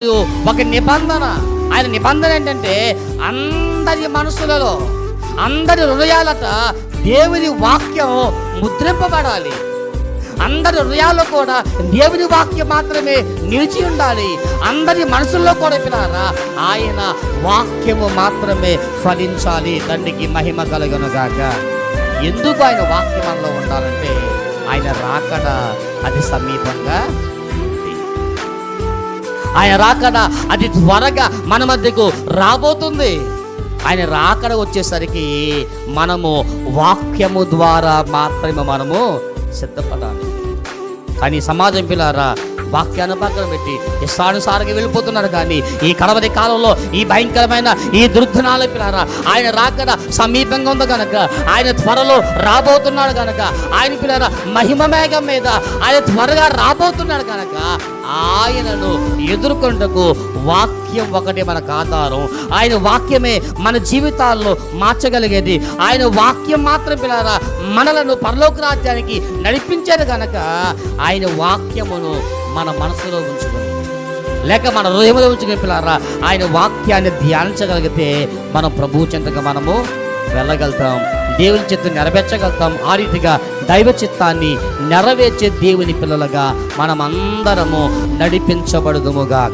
ఒక నిబంధన. ఆయన నిబంధన ఏంటంటే అందరి మనసులలో, అందరి హృదయాలట దేవుని వాక్యం ముద్రింపబడాలి. అందరి హృదయాల్లో కూడా దేవుని వాక్యం మాత్రమే నిలిచి ఉండాలి. అందరి మనసుల్లో కూడా పిల్లారా ఆయన వాక్యము మాత్రమే ఫలించాలి. తండ్రికి మహిమ కలుగునుగాక. ఎందుకు ఆయన వాక్యం మనలో ఉండాలంటే ఆయన రాకడ అది సమీపంగా, ఆయన రాకడ అది త్వరగా మన మధ్యకు రాబోతుంది. ఆయన రాకడ వచ్చేసరికి మనము వాక్యము ద్వారా మాత్రమే మనము సిద్ధపడాలి. కానీ సమాజం పిల్లారా వాక్యాన్ని పక్కన పెట్టి ఇష్టానుసారంగా వెళ్ళిపోతున్నారు. కానీ ఈ కడవరి కాలంలో ఈ భయంకరమైన ఈ దుర్దినాల పిల్లారా ఆయన రాకడ సమీపంగా ఉంది కనుక, ఆయన త్వరలో రాబోతున్నాడు కనుక, ఆయన పిల్లారా మహిమ మేఘం మీద ఆయన త్వరగా రాబోతున్నాడు కనుక ఆయనను ఎదుర్కొంటకు వాక్యం ఒకటే మనకు ఆధారం. ఆయన వాక్యమే మన జీవితాల్లో మార్చగలిగేది. ఆయన వాక్యం మాత్రం పిల్లారా మనలను పరలోక రాజ్యానికి నడిపించారు కనుక ఆయన వాక్యమును మన మనసులో ఉంచుకొని లేక మన హృదయంలో ఉంచుకుని పిల్లారా ఆయన వాక్యాన్ని ధ్యానించగలిగితే మనం ప్రభువు చెంతగా మనము వెళ్ళగలుగుతాం, దేవుని చిత్తం నెరవేర్చగలుగుతాం. ఆ రీతిగా దైవ చిత్తాన్ని నెరవేర్చే దేవుని పిల్లలుగా మనమందరము నడిపించబడుదుముగా.